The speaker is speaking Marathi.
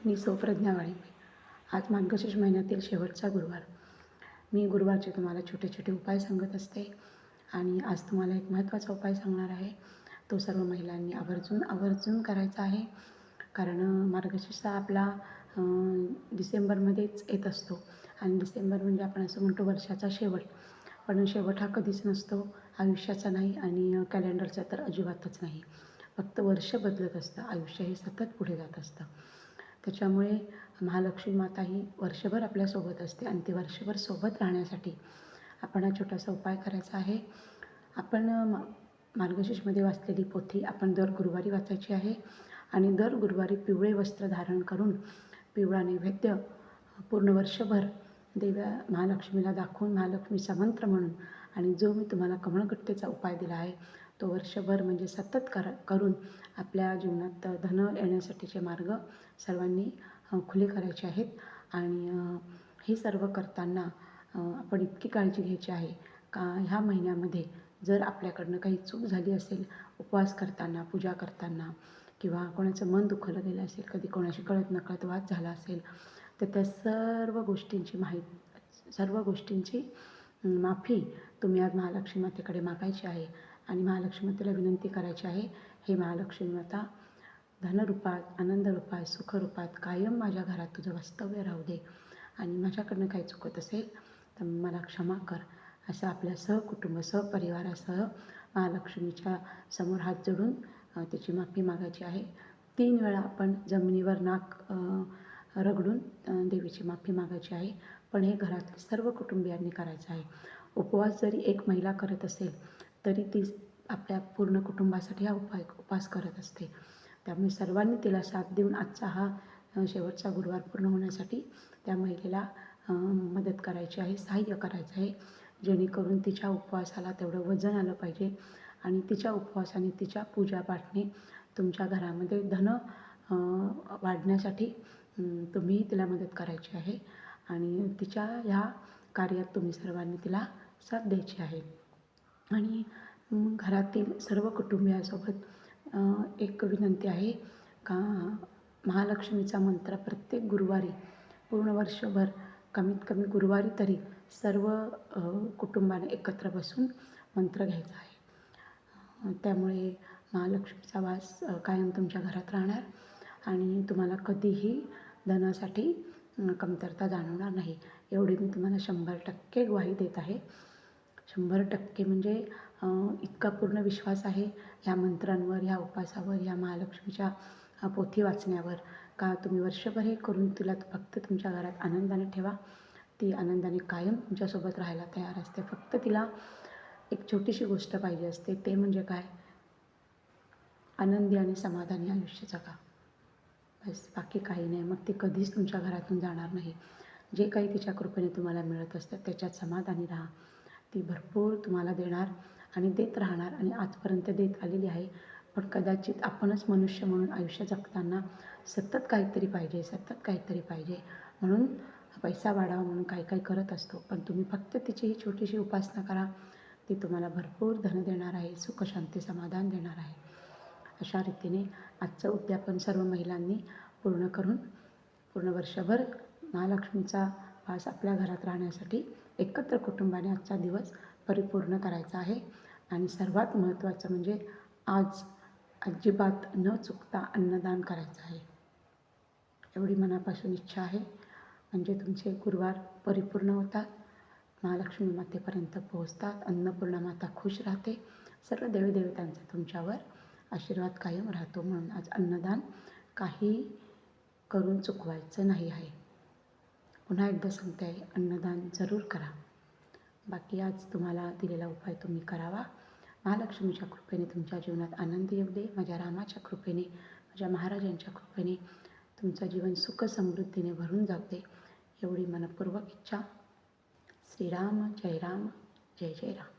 मी सौप्रज्ञा वाळिंबे. आज मार्गशीर्ष महिन्यातील शेवटचा गुरुवार. मी गुरुवारचे तुम्हाला छोटे छोटे उपाय सांगत असते आणि आज तुम्हाला एक महत्त्वाचा उपाय सांगणार आहे. तो सर्व महिलांनी आवर्जून करायचा आहे. कारण मार्गशीर्ष आपला डिसेंबरमध्येच येत असतो आणि डिसेंबर म्हणजे आपण असं म्हणतो वर्षाचा शेवट. पण शेवट हा कधीच नसतो, आयुष्याचा नाही आणि कॅलेंडरचा तर अजिबातच नाही. फक्त वर्ष बदलत असतं, आयुष्य हे सतत पुढे जात असतं. त्याच्यामुळे महालक्ष्मी माता ही वर्षभर आपल्यासोबत असते आणि ती वर्षभर सोबत राहण्यासाठी आपण हा छोटासा उपाय करायचा आहे. आपण मार्गशीर्षमध्ये वाचलेली पोथी आपण दर गुरुवारी वाचायची आहे आणि दर गुरुवारी पिवळे वस्त्र धारण करून पिवळा नैवेद्य पूर्ण वर्षभर देव्या महालक्ष्मीला दाखवून महालक्ष्मीचा मंत्र म्हणून आणि जो मी तुम्हाला कमळगट्टेचा उपाय दिला आहे तो वर्षभर म्हणजे सतत करून आपल्या जीवनात धन येण्यासाठीचे मार्ग सर्वांनी खुले करायचे आहेत. आणि हे सर्व करताना आपण इतकी काळजी घ्यायची आहे का ह्या महिन्यामध्ये जर आपल्याकडनं काही चूक झाली असेल उपवास करताना, पूजा करताना किंवा कोणाचं मन दुखवलं गेलं असेल, कधी कोणाशी कळत नकळत वाद झाला असेल, तर त्या सर्व गोष्टींची माफी तुम्ही आज महालक्ष्मी मातेकडे मागायची आहे आणि महालक्ष्मी मातेला विनंती करायची आहे, हे महालक्ष्मी माता धनरूपात, आनंदरूपात, सुखरूपात कायम माझ्या घरात तुझं वास्तव्य राहू दे आणि माझ्याकडनं काही चुकत असेल तर मला क्षमा कर, असं आपल्या सहकुटुंब सहपरिवारासह महालक्ष्मीच्या समोर हात जोडून तिची माफी मागायची आहे. 3 वेळा आपण जमिनीवर नाक रगडून देवीची माफी मागायची आहे. पण हे घरातले सर्व कुटुंबियांनी करायचं आहे. उपवास जरी एक महिला करत असेल तरी ती आपल्या पूर्ण कुटुंबासाठी हा उपास करत असते. त्यामुळे सर्वांनी तिला साथ देऊन आजचा हा शेवटचा गुरुवार पूर्ण होण्यासाठी त्या महिलेला मदत करायची आहे, सहाय्य करायचं आहे, जेणेकरून तिच्या उपवासाला तेवढं वजन आलं पाहिजे आणि तिच्या उपवासाने तिच्या पूजापाठने तुमच्या घरामध्ये धन वाढण्यासाठी तुम्ही तिला मदत करायची आहे आणि तिच्या ह्या कार्यात तुम्ही सर्वांनी तिला साथ द्यायची आहे. आणि घरातील सर्व कुटुंबियांसोबत एक विनंती आहे का महालक्ष्मीचा मंत्र प्रत्येक गुरुवारी पूर्ण वर्षभर कमीत कमी गुरुवारी तरी सर्व कुटुंबाने एकत्र बसून मंत्र घ्यायचा आहे. त्यामुळे महालक्ष्मीचा वास कायम तुमच्या घरात राहणार आणि तुम्हाला कधीही धनासाठी कमतरता जाणवणार नाही, एवढी मी तुम्हाला 100% ग्वाही देत आहे. 100% म्हणजे इतका पूर्ण विश्वास आहे ह्या मंत्रांवर, ह्या उपासावर, ह्या महालक्ष्मीच्या पोथी वाचण्यावर का तुम्ही वर्षभर हे करून तिला फक्त तुमच्या घरात आनंदाने ठेवा. ती आनंदाने कायम तुमच्यासोबत राहायला तयार असते. फक्त तिला एक छोटीशी गोष्ट पाहिजे असते, ते म्हणजे काय, आनंदी आणि समाधानी आयुष्य जगा, बस, बाकी काही नाही. मग ती कधीच तुमच्या घरातून जाणार नाही. जे काही तिच्या कृपेने तुम्हाला मिळत असतं त्याच्यात समाधानी राहा. ती भरपूर तुम्हाला देणार आणि देत राहणार आणि आजपर्यंत देत आलेली आहे. पण कदाचित आपणच मनुष्य म्हणून आयुष्य जगताना सतत काहीतरी पाहिजे म्हणून पैसा वाढावा म्हणून काही करत असतो. पण तुम्ही फक्त तिची ही छोटीशी उपासना करा, ती तुम्हाला भरपूर धन देणार आहे, सुख शांती समाधान देणार आहे. अशा रीतीने आजचं उद्यापन सर्व महिलांनी पूर्ण करून पूर्ण वर्षभर महालक्ष्मीचा वास आपल्या घरात राहण्यासाठी एकत्र कुटुंबाने आजचा दिवस परिपूर्ण करायचा आहे. आणि सर्वात महत्त्वाचं म्हणजे आज अजिबात न चुकता अन्नदान करायचं आहे, एवढी मनापासून इच्छा आहे. म्हणजे तुमचे गुरुवार परिपूर्ण होतात, महालक्ष्मी मातेपर्यंत पोहोचतात, अन्नपूर्णा माता खुश राहते, सर्व देवीदेवतांचा तुमच्यावर आशीर्वाद कायम राहतो. म्हणून आज अन्नदान काही करून चुकवायचं नाही आहे. पुन्हा एकदा सांगते आहे, अन्नदान जरूर करा. बाकी आज तुम्हाला दिलेला उपाय तुम्ही करावा. महालक्ष्मीच्या कृपेने तुमच्या जीवनात आनंद येऊ दे. माझ्या रामाच्या कृपेने, माझ्या महाराजांच्या कृपेने तुमचं जीवन सुख समृद्धीने भरून जाऊ दे, एवढी मनपूर्वक इच्छा. श्रीराम, जय राम, जय जय राम.